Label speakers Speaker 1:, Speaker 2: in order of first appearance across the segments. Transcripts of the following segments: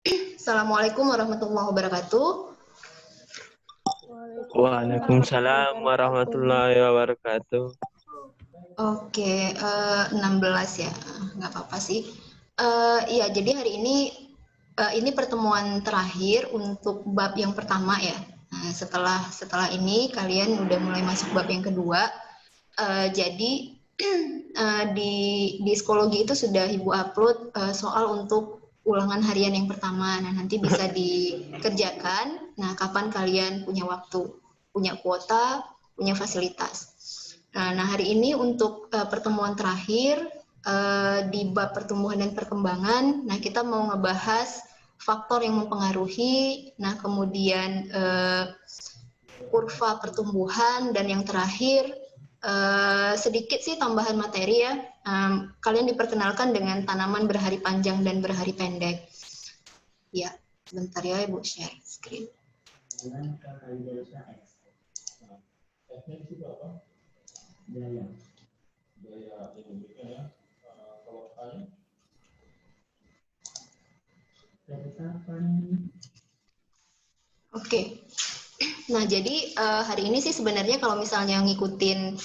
Speaker 1: Assalamualaikum warahmatullahi wabarakatuh.
Speaker 2: Waalaikumsalam warahmatullahi wabarakatuh.
Speaker 1: Oke, 16 ya, nggak apa-apa sih. Iya, jadi hari ini pertemuan terakhir untuk bab yang pertama ya. Nah, setelah ini kalian udah mulai masuk bab yang kedua. Jadi di psikologi itu sudah Ibu upload soal untuk ulangan harian yang pertama. Nah, nanti bisa dikerjakan. Nah, kapan kalian punya waktu, punya kuota, punya fasilitas. Nah, hari ini untuk pertemuan terakhir di bab pertumbuhan dan perkembangan. Nah, kita mau ngebahas faktor yang mempengaruhi. Nah, kemudian kurva pertumbuhan, dan yang terakhir sedikit sih tambahan materi ya. Kalian diperkenalkan dengan tanaman berhari panjang dan berhari pendek. Ya, sebentar ya Ibu share screen. Oke. Nah, jadi hari ini sih sebenarnya kalau misalnya ngikutin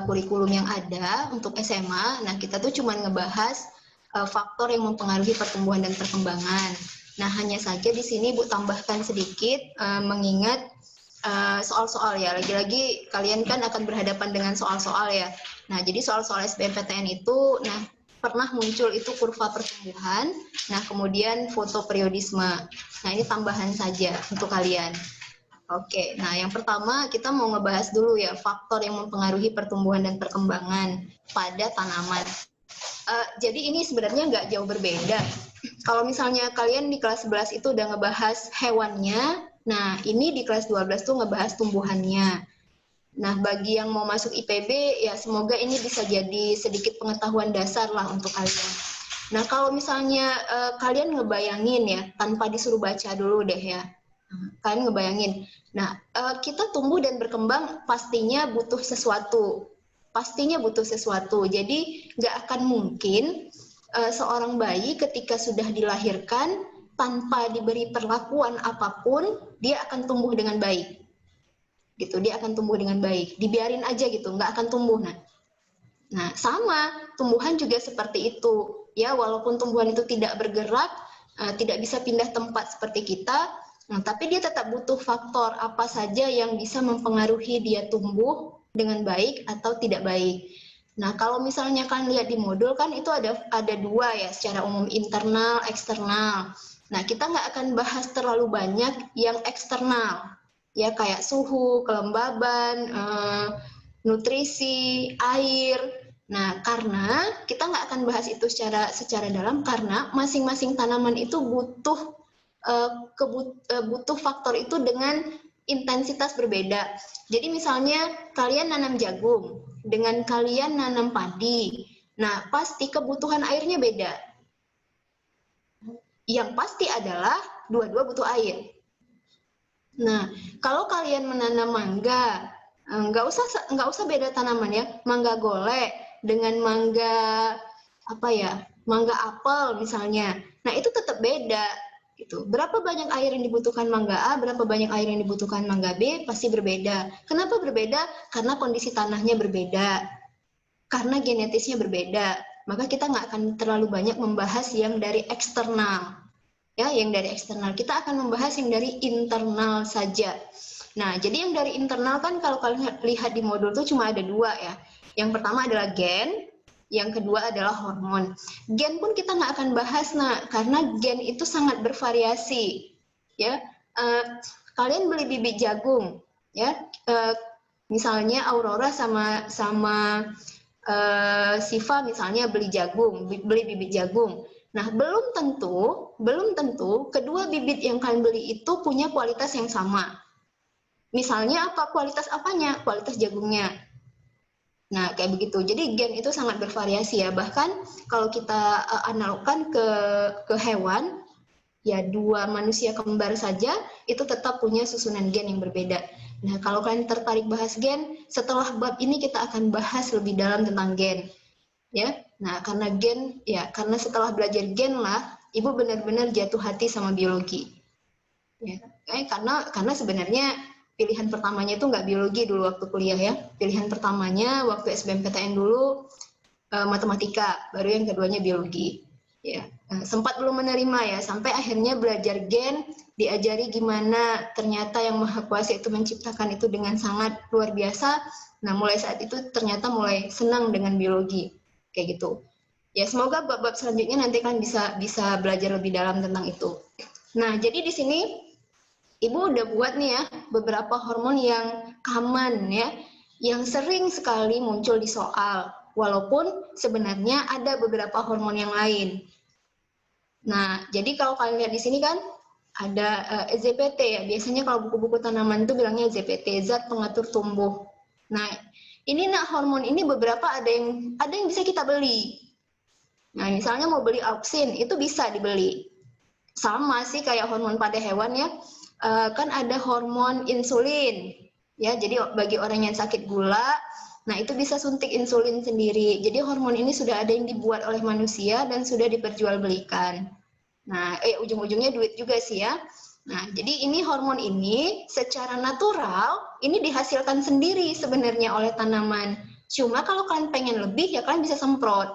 Speaker 1: kurikulum yang ada untuk SMA, nah kita tuh cuma ngebahas faktor yang mempengaruhi pertumbuhan dan perkembangan. Nah, hanya saja di sini Bu tambahkan sedikit mengingat soal-soal ya. Lagi-lagi kalian kan akan berhadapan dengan soal-soal ya. Nah, jadi soal-soal SBMPTN itu, nah pernah muncul itu kurva pertumbuhan, nah kemudian foto periodisme. Nah, ini tambahan saja untuk kalian. Oke, nah yang pertama kita mau ngebahas dulu ya faktor yang mempengaruhi pertumbuhan dan perkembangan pada tanaman. Jadi ini sebenarnya nggak jauh berbeda. Kalau misalnya kalian di kelas 11 itu udah ngebahas hewannya, nah ini di kelas 12 tuh ngebahas tumbuhannya. Nah, bagi yang mau masuk IPB, ya semoga ini bisa jadi sedikit pengetahuan dasar lah untuk kalian. Nah, kalau misalnya kalian ngebayangin ya, tanpa disuruh baca dulu deh ya. Kalian ngebayangin. Nah, kita tumbuh dan berkembang pastinya butuh sesuatu. Pastinya butuh sesuatu. Jadi, nggak akan mungkin seorang bayi ketika sudah dilahirkan tanpa diberi perlakuan apapun, dia akan tumbuh dengan baik. Gitu, dia akan tumbuh dengan baik. Dibiarin aja gitu, nggak akan tumbuh. Nah, sama, tumbuhan juga seperti itu. Ya, walaupun tumbuhan itu tidak bergerak, tidak bisa pindah tempat seperti kita, nah, tapi dia tetap butuh faktor apa saja yang bisa mempengaruhi dia tumbuh dengan baik atau tidak baik. Nah, kalau misalnya kalian lihat di modul kan itu ada dua ya, secara umum internal, eksternal. Nah, kita nggak akan bahas terlalu banyak yang eksternal, ya kayak suhu, kelembaban, nutrisi, air. Nah, karena kita nggak akan bahas itu secara dalam karena masing-masing tanaman itu butuh faktor itu dengan intensitas berbeda. Jadi misalnya kalian nanam jagung dengan kalian nanam padi, nah pasti kebutuhan airnya beda. Yang pasti adalah dua-dua butuh air. Nah, kalau kalian menanam mangga, nggak usah beda tanaman ya, mangga golek dengan mangga apa ya, mangga apel misalnya. Nah, itu tetap beda gitu. Berapa banyak air yang dibutuhkan mangga A, berapa banyak air yang dibutuhkan mangga B, pasti berbeda. Kenapa berbeda? Karena kondisi tanahnya berbeda, karena genetisnya berbeda. Maka kita nggak akan terlalu banyak membahas yang dari eksternal. Ya, yang dari eksternal. Kita akan membahas yang dari internal saja. Nah, jadi yang dari internal kan kalau kalian lihat di modul itu cuma ada dua ya. Yang pertama adalah gen, yang kedua adalah hormon. Gen pun kita nggak akan bahas, nah, karena gen itu sangat bervariasi. Ya, kalian beli bibit jagung, ya, misalnya Aurora sama Siva misalnya beli bibit jagung. Nah, belum tentu kedua bibit yang kalian beli itu punya kualitas yang sama. Misalnya apa? Kualitas apanya? Kualitas jagungnya. Nah, kayak begitu. Jadi gen itu sangat bervariasi ya. Bahkan kalau kita analogkan ke hewan, ya dua manusia kembar saja itu tetap punya susunan gen yang berbeda. Nah, kalau kalian tertarik bahas gen, setelah bab ini kita akan bahas lebih dalam tentang gen. Ya, nah karena setelah belajar gen lah ibu benar-benar jatuh hati sama biologi. Ya, karena sebenarnya pilihan pertamanya itu nggak biologi dulu waktu kuliah ya. Pilihan pertamanya waktu SBMPTN dulu matematika, baru yang keduanya biologi. Ya, sempat belum menerima ya, sampai akhirnya belajar gen, diajari gimana ternyata yang Maha Kuasa itu menciptakan itu dengan sangat luar biasa. Nah, mulai saat itu ternyata mulai senang dengan biologi, kayak gitu. Ya, semoga bab-bab selanjutnya nanti kan bisa belajar lebih dalam tentang itu. Nah, jadi di sini Ibu udah buat nih ya beberapa hormon yang common ya, yang sering sekali muncul di soal, walaupun sebenarnya ada beberapa hormon yang lain. Nah, jadi kalau kalian lihat di sini kan ada ZPT ya, biasanya kalau buku-buku tanaman itu bilangnya ZPT, zat pengatur tumbuh. Nah, ini hormon ini beberapa ada yang bisa kita beli. Nah, misalnya mau beli auksin, itu bisa dibeli. Sama sih kayak hormon pada hewan ya, kan ada hormon insulin ya, jadi bagi orang yang sakit gula, nah itu bisa suntik insulin sendiri. Jadi hormon ini sudah ada yang dibuat oleh manusia dan sudah diperjualbelikan. Nah, ujung-ujungnya duit juga sih ya. Nah, jadi ini hormon ini secara natural ini dihasilkan sendiri sebenarnya oleh tanaman. Cuma kalau kalian pengen lebih ya kalian bisa semprot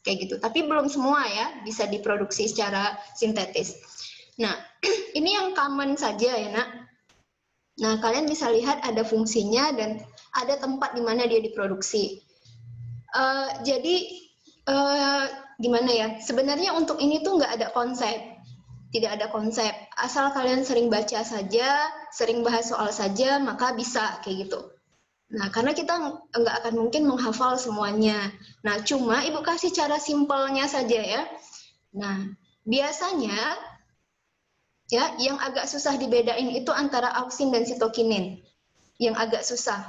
Speaker 1: kayak gitu. Tapi belum semua ya bisa diproduksi secara sintetis. Nah, ini yang common saja ya nak. Nah, kalian bisa lihat ada fungsinya dan ada tempat di mana dia diproduksi. Jadi gimana ya? Sebenarnya untuk ini tuh nggak ada konsep, tidak ada konsep. Asal kalian sering baca saja, sering bahas soal saja, maka bisa kayak gitu. Nah, karena kita nggak akan mungkin menghafal semuanya. Nah, cuma Ibu kasih cara simpelnya saja ya. Nah, biasanya ya yang agak susah dibedain itu antara auksin dan sitokinin. Yang agak susah.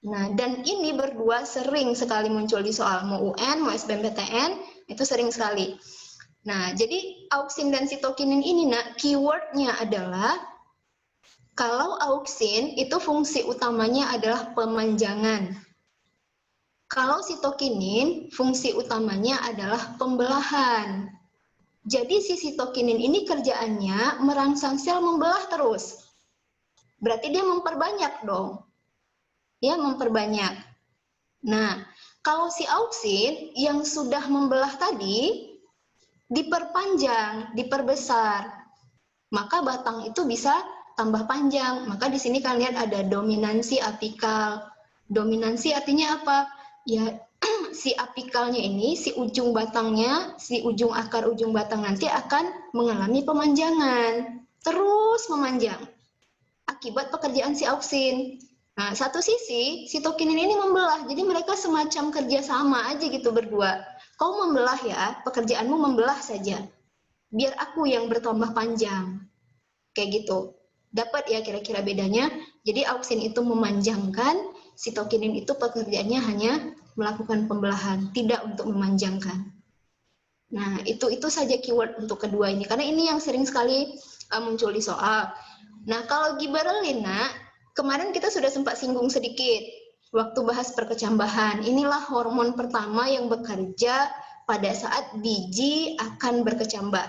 Speaker 1: Nah, dan ini berdua sering sekali muncul di soal mau UN, mau SBMPTN, itu sering sekali. Nah, jadi auksin dan sitokinin ini nak, keywordnya adalah kalau auksin itu fungsi utamanya adalah pemanjangan. Kalau sitokinin fungsi utamanya adalah pembelahan. Jadi si sitokinin ini kerjaannya merangsang sel membelah terus. Berarti dia memperbanyak dong. Ya, memperbanyak. Nah, kalau si auksin yang sudah membelah tadi diperpanjang, diperbesar, maka batang itu bisa tambah panjang. Maka di sini kalian lihat ada dominansi apikal. Dominansi artinya apa? Ya, si apikalnya ini, si ujung batangnya, si ujung akar ujung batang nanti akan mengalami pemanjangan. Terus memanjang. Akibat pekerjaan si auksin. Nah, satu sisi, sitokinin ini membelah. Jadi mereka semacam kerjasama aja gitu berdua. Kau membelah ya, pekerjaanmu membelah saja. Biar aku yang bertambah panjang. Kayak gitu. Dapat ya kira-kira bedanya. Jadi auksin itu memanjangkan, sitokinin itu pekerjaannya hanya melakukan pembelahan, tidak untuk memanjangkan. Nah, itu saja keyword untuk kedua ini. Karena ini yang sering sekali muncul di soal. Nah, kalau gibberellina, kemarin kita sudah sempat singgung sedikit waktu bahas perkecambahan. Inilah hormon pertama yang bekerja pada saat biji akan berkecambah.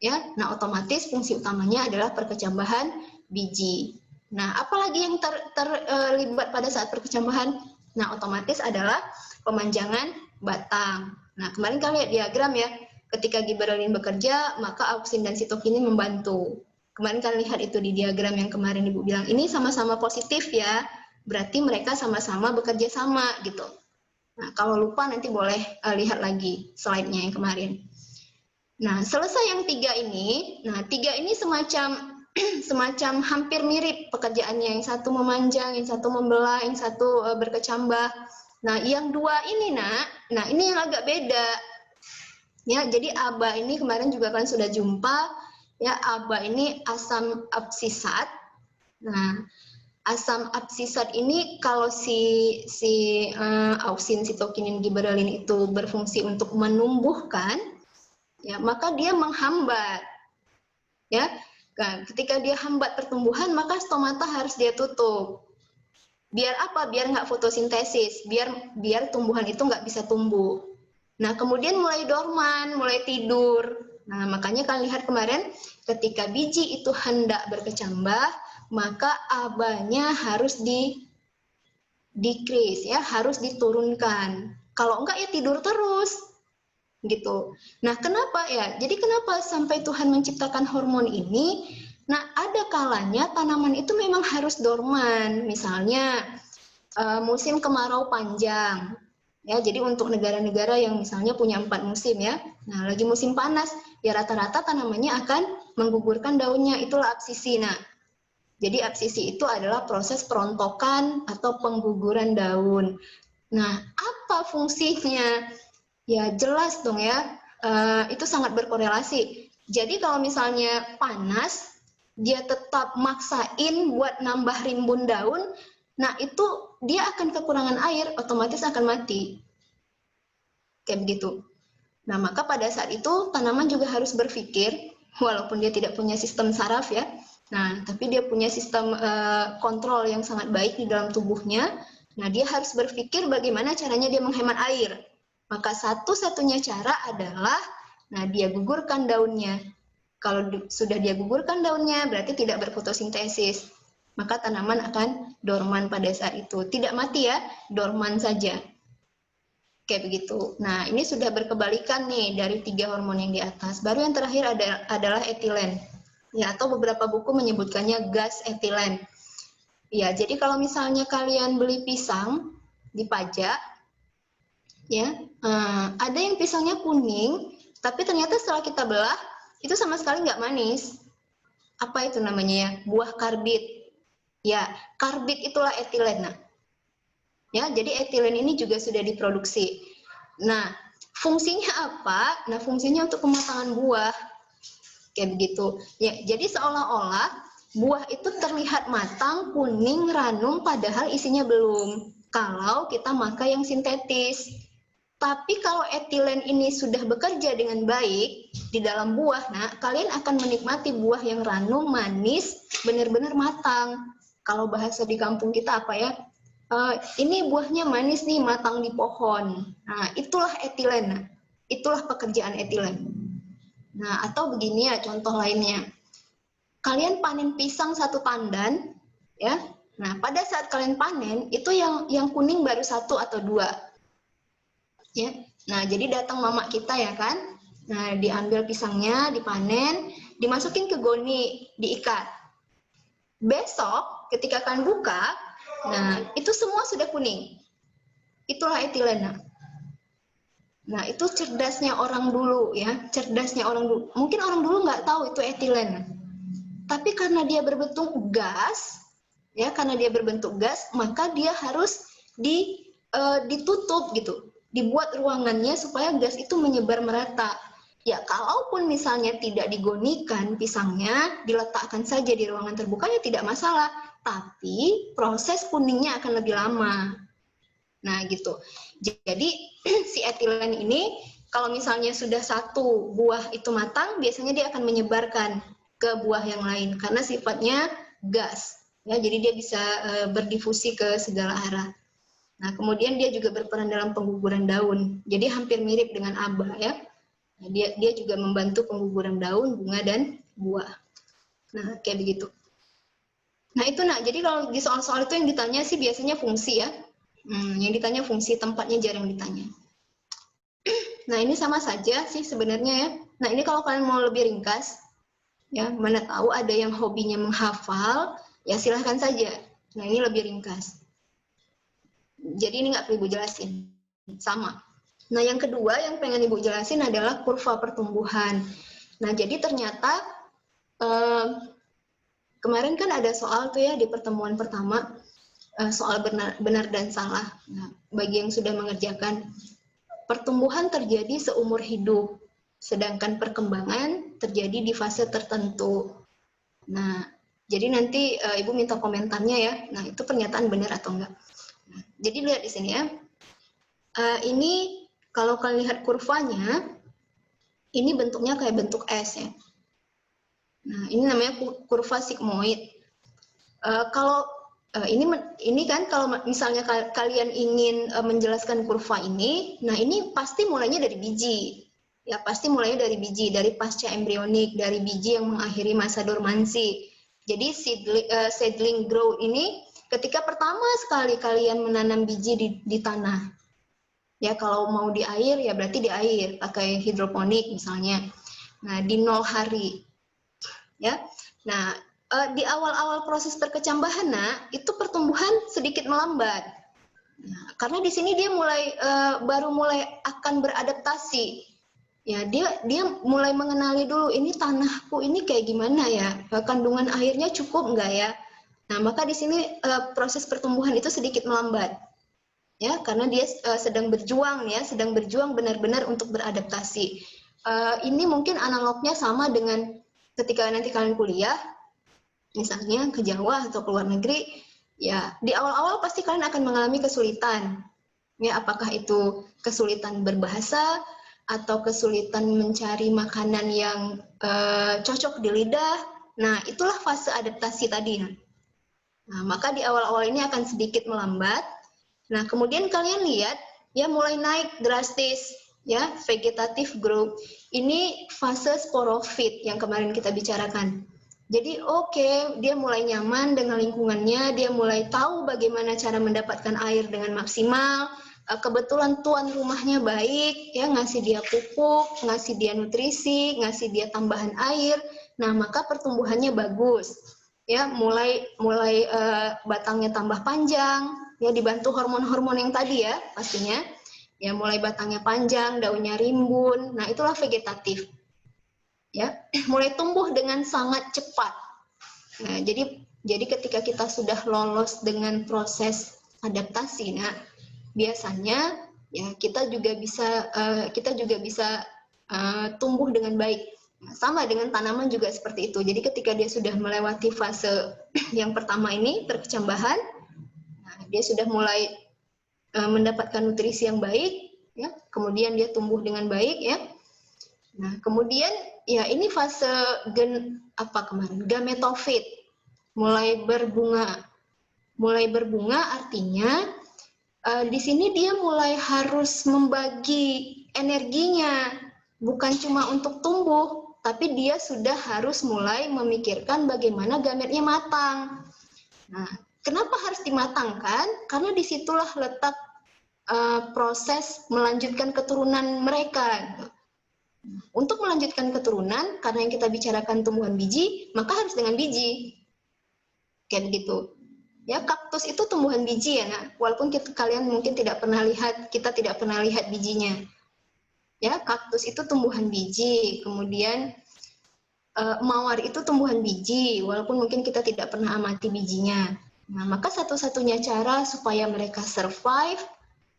Speaker 1: Ya, nah otomatis fungsi utamanya adalah perkecambahan biji. Nah, apalagi yang terlibat pada saat perkecambahan? Nah, otomatis adalah pemanjangan batang. Nah, kemarin kalian lihat diagram ya, ketika gibberellin bekerja, maka auksin dan sitokinin membantu. Kemarin kalian lihat itu di diagram yang kemarin Ibu bilang, ini sama-sama positif ya, berarti mereka sama-sama bekerja sama gitu. Nah, kalau lupa nanti boleh lihat lagi slide-nya yang kemarin. Nah, selesai yang tiga ini, semacam hampir mirip pekerjaannya. Yang satu memanjang, yang satu membelah, yang satu berkecambah. Nah, yang dua ini nah ini yang agak beda. Ya, jadi ABA ini kemarin juga kalian sudah jumpa. Ya, ABA ini asam absisat. Nah, asam absisat ini kalau si auksin, sitokinin, gibberellin itu berfungsi untuk menumbuhkan, ya, maka dia menghambat. Ya, nah, ketika dia hambat pertumbuhan, maka stomata harus dia tutup. Biar apa? Biar nggak fotosintesis, biar tumbuhan itu nggak bisa tumbuh. Nah, kemudian mulai dorman, mulai tidur. Nah, makanya kalian lihat kemarin ketika biji itu hendak berkecambah, maka abanya harus decrease ya, harus diturunkan. Kalau enggak ya tidur terus gitu. Nah, kenapa ya? Jadi kenapa sampai Tuhan menciptakan hormon ini? Nah, ada kalanya tanaman itu memang harus dorman. Misalnya musim kemarau panjang. Ya, jadi untuk negara-negara yang misalnya punya 4 musim ya. Nah, lagi musim panas, ya rata-rata tanamannya akan menggugurkan daunnya. Itulah absisi. Nah, jadi absisi itu adalah proses perontokan atau pengguguran daun. Nah, apa fungsinya? Ya jelas dong ya, itu sangat berkorelasi. Jadi kalau misalnya panas, dia tetap maksain buat nambah rimbun daun, nah itu dia akan kekurangan air, otomatis akan mati. Kayak begitu. Nah maka pada saat itu tanaman juga harus berpikir, walaupun dia tidak punya sistem saraf ya, nah tapi dia punya sistem kontrol yang sangat baik di dalam tubuhnya. Nah dia harus berpikir bagaimana caranya dia menghemat air. Maka satu-satunya cara adalah, nah dia gugurkan daunnya. Kalau sudah dia gugurkan daunnya, berarti tidak berfotosintesis. Maka tanaman akan dorman pada saat itu. Tidak mati ya, dorman saja. Kayak begitu. Nah, ini sudah berkebalikan nih dari 3 hormon yang di atas. Baru yang terakhir adalah etilen. Ya, atau beberapa buku menyebutkannya gas etilen. Ya, jadi kalau misalnya kalian beli pisang di pajak, ya, ada yang pisangnya kuning, tapi ternyata setelah kita belah, itu sama sekali nggak manis. Apa itu namanya ya? Buah karbit. Ya, karbit itulah etilen. Nah, ya, jadi etilen ini juga sudah diproduksi. Nah, fungsinya apa? Nah, fungsinya untuk pematangan buah. Kayak begitu. Ya, jadi seolah-olah buah itu terlihat matang, kuning, ranum, padahal isinya belum. Kalau kita makan yang sintetis. Tapi kalau etilen ini sudah bekerja dengan baik di dalam buah, nah kalian akan menikmati buah yang ranum, manis, benar-benar matang. Kalau bahasa di kampung kita apa ya? Ini buahnya manis nih, matang di pohon. Nah, itulah etilen. Nah, itulah pekerjaan etilen. Nah, atau begini ya contoh lainnya. Kalian panen pisang 1 tandan, ya. Nah, pada saat kalian panen, itu yang kuning baru 1 atau 2. Ya. Nah, jadi datang mama kita ya kan. Nah, diambil pisangnya, dipanen, dimasukin ke goni, diikat. Besok ketika kalian buka, nah itu semua sudah kuning. Itulah etilen. Nah, itu cerdasnya orang dulu ya, cerdasnya orang dulu. Mungkin orang dulu nggak tahu itu etilen. Tapi karena dia berbentuk gas, ya karena dia berbentuk gas, maka dia harus ditutup gitu, dibuat ruangannya supaya gas itu menyebar merata. Ya, kalaupun misalnya tidak digonikan pisangnya, diletakkan saja di ruangan terbuka ya tidak masalah. Tapi proses kuningnya akan lebih lama. Nah, gitu. Jadi si etilen ini kalau misalnya sudah 1 buah itu matang, biasanya dia akan menyebarkan ke buah yang lain karena sifatnya gas. Ya, jadi dia bisa berdifusi ke segala arah. Nah, kemudian dia juga berperan dalam pengguguran daun. Jadi hampir mirip dengan aba ya. Nah, dia juga membantu pengguguran daun, bunga dan buah. Nah, kayak begitu. Nah, itu Nak. Jadi kalau di soal-soal itu yang ditanya sih biasanya fungsi ya. Yang ditanya fungsi, tempatnya jarang ditanya. Nah, ini sama saja sih sebenarnya ya. Nah, ini kalau kalian mau lebih ringkas, ya, mana tahu ada yang hobinya menghafal, ya silahkan saja. Nah, ini lebih ringkas. Jadi ini nggak perlu Ibu jelasin. Sama. Nah, yang kedua yang pengen Ibu jelasin adalah kurva pertumbuhan. Nah, jadi ternyata kemarin kan ada soal tuh ya di pertemuan pertama, soal benar dan salah. Nah, bagi yang sudah mengerjakan, pertumbuhan terjadi seumur hidup, sedangkan perkembangan terjadi di fase tertentu. Nah, jadi nanti Ibu minta komentarnya ya. Nah, itu pernyataan benar atau enggak. Nah, jadi lihat di sini ya. Ini kalau kalian lihat kurvanya, ini bentuknya kayak bentuk S ya. Nah, ini namanya kurva sigmoid. Kalau ini ini kan kalau misalnya kalian ingin menjelaskan kurva ini, nah ini pasti mulainya dari biji. Ya, pasti mulainya dari biji, dari pasca embrionik, dari biji yang mengakhiri masa dormansi. Jadi seedling growth ini ketika pertama sekali kalian menanam biji di tanah. Ya, kalau mau di air ya berarti di air, pakai hidroponik misalnya. Nah, di 0 hari. Ya. Nah, di awal-awal proses perkecambahan, itu pertumbuhan sedikit melambat. Nah, karena di sini dia baru mulai akan beradaptasi. Ya, dia mulai mengenali dulu ini tanahku ini kayak gimana ya, kandungan airnya cukup enggak ya. Nah, maka di sini proses pertumbuhan itu sedikit melambat. Ya, karena dia sedang berjuang benar-benar untuk beradaptasi. Ini mungkin analognya sama dengan ketika nanti kalian kuliah, misalnya ke Jawa atau ke luar negeri, ya di awal-awal pasti kalian akan mengalami kesulitan. Ya, apakah itu kesulitan berbahasa atau kesulitan mencari makanan yang cocok di lidah. Nah, itulah fase adaptasi tadi. Nah, maka di awal-awal ini akan sedikit melambat. Nah, kemudian kalian lihat ya mulai naik drastis ya, vegetative growth. Ini fase sporofit yang kemarin kita bicarakan. Jadi dia mulai nyaman dengan lingkungannya, dia mulai tahu bagaimana cara mendapatkan air dengan maksimal. Kebetulan tuan rumahnya baik, ya ngasih dia pupuk, ngasih dia nutrisi, ngasih dia tambahan air. Nah, maka pertumbuhannya bagus. Ya, mulai batangnya tambah panjang, ya dibantu hormon-hormon yang tadi ya pastinya. Ya, mulai batangnya panjang, daunnya rimbun. Nah, itulah vegetatif. Ya, mulai tumbuh dengan sangat cepat. Nah, jadi ketika kita sudah lolos dengan proses adaptasi, biasanya ya kita juga bisa tumbuh dengan baik. Nah, sama dengan tanaman juga seperti itu. Jadi ketika dia sudah melewati fase yang pertama ini perkecambahan, dia sudah mulai mendapatkan nutrisi yang baik, ya. Kemudian dia tumbuh dengan baik, ya. Nah, kemudian ya ini fase gametofit, mulai berbunga. Mulai berbunga artinya di sini dia mulai harus membagi energinya, bukan cuma untuk tumbuh, tapi dia sudah harus mulai memikirkan bagaimana gametnya matang. Nah, kenapa harus dimatangkan? Karena disitulah letak proses melanjutkan keturunan mereka. Untuk melanjutkan keturunan, karena yang kita bicarakan tumbuhan biji, maka harus dengan biji. Kayak begitu. Ya, kaktus itu tumbuhan biji ya, walaupun kalian mungkin kita tidak pernah lihat bijinya. Ya, kaktus itu tumbuhan biji, kemudian mawar itu tumbuhan biji, walaupun mungkin kita tidak pernah amati bijinya. Nah, maka satu-satunya cara supaya mereka survive,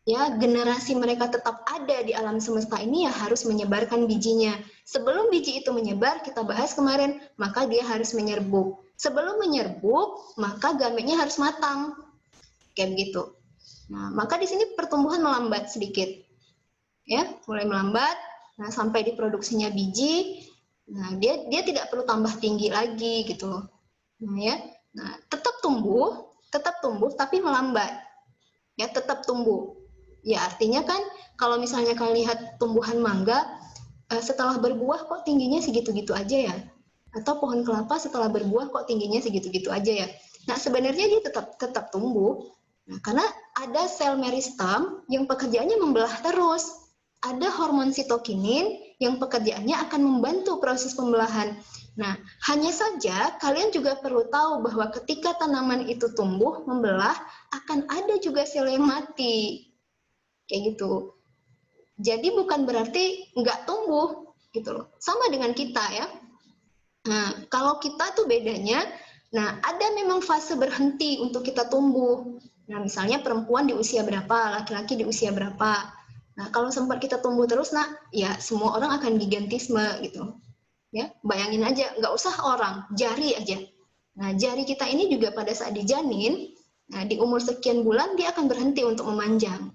Speaker 1: ya generasi mereka tetap ada di alam semesta ini ya harus menyebarkan bijinya. Sebelum biji itu menyebar, kita bahas kemarin, maka dia harus menyerbuk. Sebelum menyerbuk, maka gametnya harus matang. Kayak begitu. Nah, maka di sini pertumbuhan melambat sedikit. Ya, mulai melambat. Nah, sampai diproduksinya biji, nah dia tidak perlu tambah tinggi lagi gitu. Nah, ya. Nah, tetap tumbuh tapi melambat. Ya, tetap tumbuh. Ya, artinya kan kalau misalnya kalian lihat tumbuhan mangga setelah berbuah kok tingginya segitu-gitu aja ya. Atau pohon kelapa setelah berbuah kok tingginya segitu-gitu aja ya. Nah, sebenarnya dia tetap tumbuh. Nah, karena ada sel meristem yang pekerjaannya membelah terus. Ada hormon sitokinin yang pekerjaannya akan membantu proses pembelahan. Nah, hanya saja kalian juga perlu tahu bahwa ketika tanaman itu tumbuh, membelah, akan ada juga sel yang mati. Kayak gitu. Jadi bukan berarti nggak tumbuh, gitu loh. Sama dengan kita ya. Nah, kalau kita tuh bedanya, ada memang fase berhenti untuk kita tumbuh. Nah, misalnya perempuan di usia berapa, laki-laki di usia berapa. Nah, kalau sempat kita tumbuh terus, ya semua orang akan gigantisme gitu. Ya, bayangin aja, nggak usah orang, jari aja. Nah, jari kita ini juga pada saat dijanin, di umur sekian bulan dia akan berhenti untuk memanjang.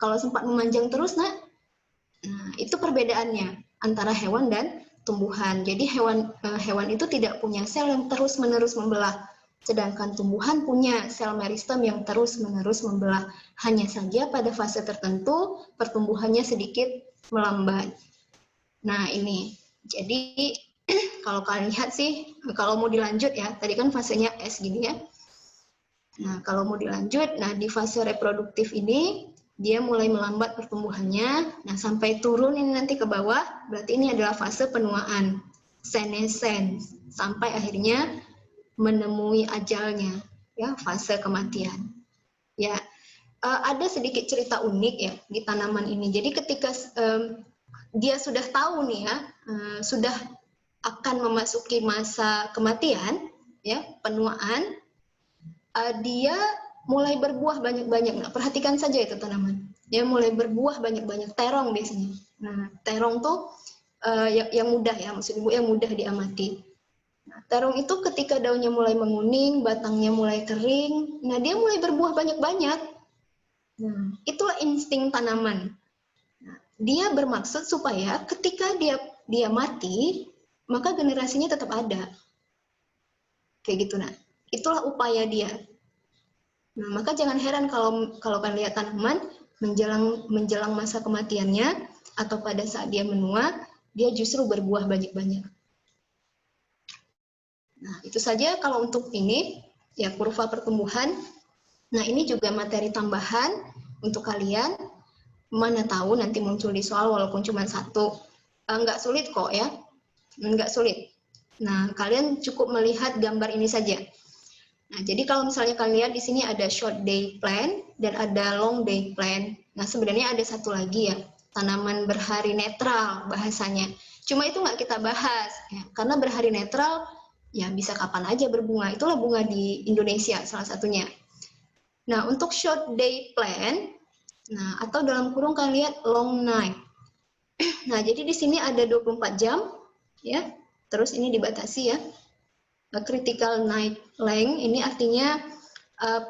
Speaker 1: Kalau sempat memanjang terus, itu perbedaannya antara hewan dan tumbuhan. Jadi hewan itu tidak punya sel yang terus-menerus membelah. Sedangkan tumbuhan punya sel meristem yang terus-menerus membelah. Hanya saja pada fase tertentu pertumbuhannya sedikit melambat. Nah, ini. Jadi kalau kalian lihat sih, kalau mau dilanjut ya, tadi kan fasenya S gini ya. Nah, kalau mau dilanjut, nah di fase reproduktif ini dia mulai melambat pertumbuhannya. Nah, sampai turun ini nanti ke bawah, berarti ini adalah fase penuaan, senescence, sampai akhirnya menemui ajalnya, ya, fase kematian. Ya, ada sedikit cerita unik ya di tanaman ini. Jadi ketika dia sudah tahu nih ya, sudah akan memasuki masa kematian, ya, penuaan, dia mulai berbuah banyak-banyak. Nah, perhatikan saja itu tanaman. Dia mulai berbuah banyak-banyak, terong biasanya. Nah, terong tuh yang mudah ya, maksud ibu yang mudah diamati. Nah, terong itu ketika daunnya mulai menguning, batangnya mulai kering, nah dia mulai berbuah banyak-banyak. Nah, itulah insting tanaman. Nah, dia bermaksud supaya ketika dia mati, maka generasinya tetap ada. Kayak gitu, nah. Itulah upaya dia. Nah, maka jangan heran kalau kalian lihat tanaman menjelang masa kematiannya atau pada saat dia menua, dia justru berbuah banyak-banyak. Nah, itu saja kalau untuk ini ya kurva pertumbuhan. Nah, ini juga materi tambahan untuk kalian. Mana tahu nanti muncul di soal walaupun cuma satu. Nggak sulit kok ya, nggak sulit. Nah, kalian cukup melihat gambar ini saja. Nah, jadi kalau misalnya kalian lihat di sini ada short day plant dan ada long day plant. Nah, sebenarnya ada satu lagi ya, tanaman berhari netral bahasanya. Cuma itu nggak kita bahas, ya, karena berhari netral ya bisa kapan aja berbunga. Itulah bunga di Indonesia salah satunya. Nah, untuk short day plant, nah atau dalam kurung kalian lihat long night. Nah, jadi di sini ada 24 jam, ya. Terus ini dibatasi ya. Critical night length ini artinya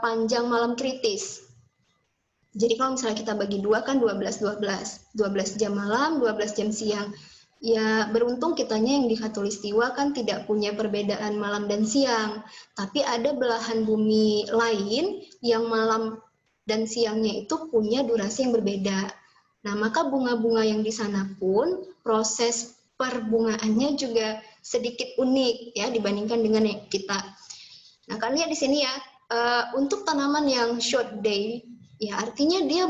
Speaker 1: panjang malam kritis. Jadi kalau misalnya kita bagi dua kan 12 jam malam, 12 jam siang. Ya beruntung kitanya yang di Khatulistiwa kan tidak punya perbedaan malam dan siang, tapi ada belahan bumi lain yang malam dan siangnya itu punya durasi yang berbeda. Nah, maka bunga-bunga yang di sana pun proses perbungaannya juga sedikit unik ya dibandingkan dengan yang kita. Nah, kalian lihat di sini ya, untuk tanaman yang short day, ya artinya dia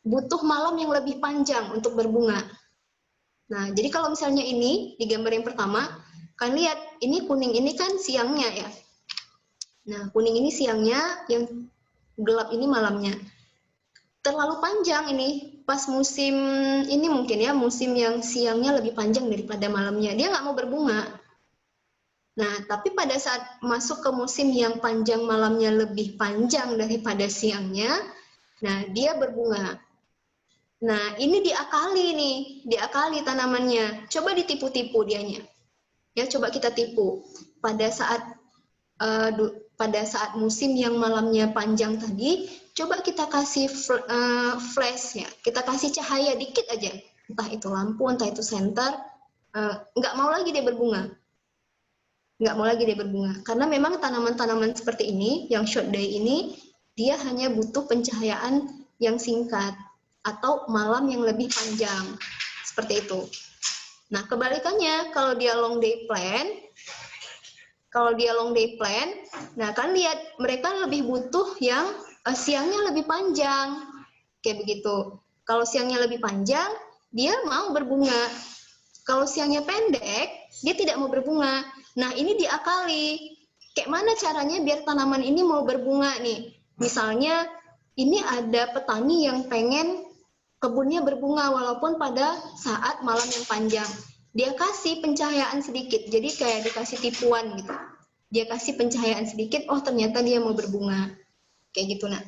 Speaker 1: butuh malam yang lebih panjang untuk berbunga. Nah, jadi kalau misalnya ini di gambar yang pertama, kalian lihat ini kuning ini kan siangnya ya. Nah, kuning ini siangnya, yang gelap ini malamnya. Terlalu panjang ini, pas musim ini mungkin ya, musim yang siangnya lebih panjang daripada malamnya. Dia nggak mau berbunga. Nah, tapi pada saat masuk ke musim yang panjang malamnya lebih panjang daripada siangnya, nah dia berbunga. Nah, ini diakali tanamannya. Coba ditipu-tipu dianya. Ya, coba kita tipu. Pada saat musim yang malamnya panjang tadi, coba kita kasih flash ya. Kita kasih cahaya dikit aja. Entah itu lampu, entah itu senter, nggak mau lagi dia berbunga. Karena memang tanaman-tanaman seperti ini, yang short day ini, dia hanya butuh pencahayaan yang singkat atau malam yang lebih panjang, seperti itu. Nah, kebalikannya kalau dia long day plant, nah kan lihat mereka lebih butuh yang siangnya lebih panjang, kayak begitu. Kalau siangnya lebih panjang, dia mau berbunga. Kalau siangnya pendek, dia tidak mau berbunga. Nah, ini diakali. Kayak mana caranya biar tanaman ini mau berbunga nih? Misalnya, ini ada petani yang pengen kebunnya berbunga walaupun pada saat malam yang panjang. Dia kasih pencahayaan sedikit, jadi kayak dikasih tipuan gitu. Dia kasih pencahayaan sedikit, oh ternyata dia mau berbunga. Kayak gitu, nah.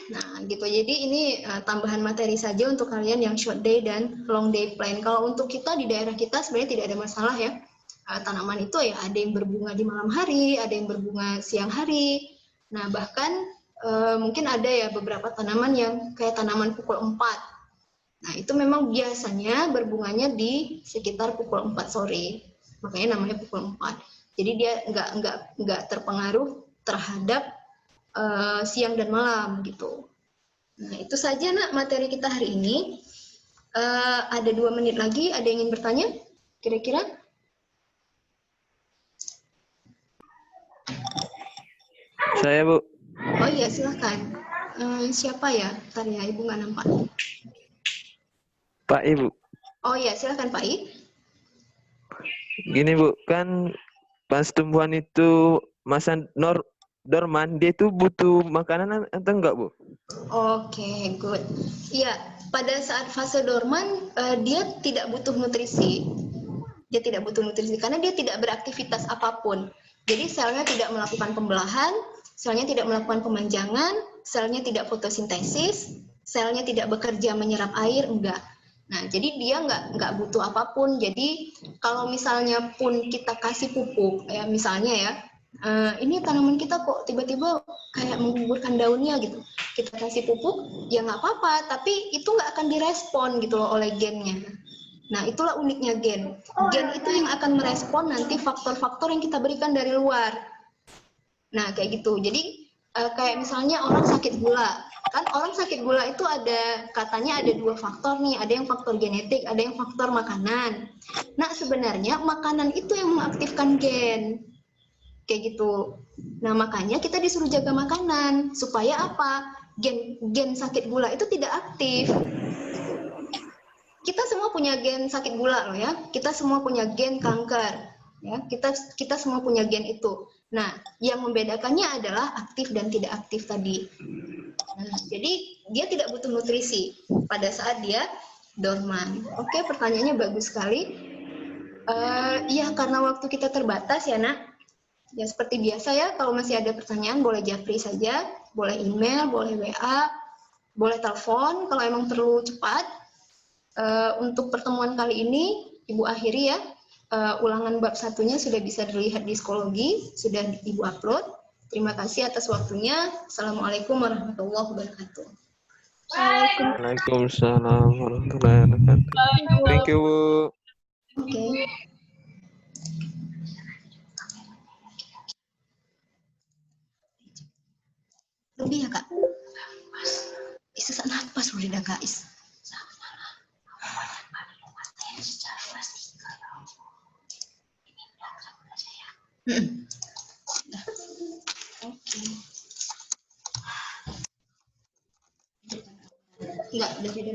Speaker 1: Nah, gitu. Jadi ini tambahan materi saja untuk kalian yang short day dan long day plant. Kalau untuk kita di daerah kita sebenarnya tidak ada masalah ya. Tanaman itu ya ada yang berbunga di malam hari, ada yang berbunga siang hari. Nah, bahkan mungkin ada ya beberapa tanaman yang kayak tanaman pukul 4. Nah, itu memang biasanya berbunganya di sekitar pukul 4 sore. Makanya namanya pukul 4. Jadi dia nggak terpengaruh terhadap siang dan malam gitu. Nah, itu saja nak materi kita hari ini. Ada 2 menit lagi, ada yang ingin bertanya? Kira-kira?
Speaker 2: Saya, Bu.
Speaker 1: Oh iya, silahkan. Siapa ya? Bentar ya, Ibu nggak nampak.
Speaker 2: Pak Ibu.
Speaker 1: Oh iya, silahkan Pak I.
Speaker 2: Gini, Bu, kan pas tumbuhan itu masa dorman, dia itu butuh makanan atau enggak, Bu?
Speaker 1: Oke, good. Iya, pada saat fase dorman, dia tidak butuh nutrisi. Dia tidak butuh nutrisi karena dia tidak beraktivitas apapun. Jadi selnya tidak melakukan pembelahan, selnya tidak melakukan pemanjangan, selnya tidak fotosintesis, selnya tidak bekerja menyerap air, enggak. Nah, jadi dia nggak butuh apapun. Jadi kalau misalnya pun kita kasih pupuk, ya misalnya ya, ini tanaman kita kok tiba-tiba kayak menggugurkan daunnya gitu. Kita kasih pupuk, ya nggak apa-apa, tapi itu nggak akan direspon gitu loh oleh gennya. Nah, itulah uniknya gen. Gen itu yang akan merespon nanti faktor-faktor yang kita berikan dari luar. Nah, kayak gitu. Jadi, kayak misalnya orang sakit gula. Kan orang sakit gula itu katanya ada 2 faktor nih. Ada yang faktor genetik, ada yang faktor makanan. Nah, sebenarnya makanan itu yang mengaktifkan gen. Kayak gitu. Nah, makanya kita disuruh jaga makanan. Supaya apa? Gen sakit gula itu tidak aktif. Kita semua punya gen sakit gula loh ya. Kita semua punya gen kanker. Ya, kita semua punya gen itu. Nah, yang membedakannya adalah aktif dan tidak aktif tadi. Nah, jadi dia tidak butuh nutrisi pada saat dia dorman. Oke, pertanyaannya bagus sekali. Ya, karena waktu kita terbatas ya, Nak. Ya, seperti biasa ya, kalau masih ada pertanyaan boleh japri saja, boleh email, boleh WA, boleh telepon kalau emang perlu cepat. Untuk pertemuan kali ini, Ibu akhiri ya. Ulangan bab 1-nya sudah bisa dilihat di psikologi, sudah Ibu upload. Terima kasih atas waktunya. Assalamualaikum warahmatullahi wabarakatuh.
Speaker 2: Waalaikumsalam warahmatullahi wabarakatuh. Thank you, Bu.
Speaker 1: Oke. Lebih ya, Kak? Sesak nafas udah guys. Oke. Enggak, udah beda.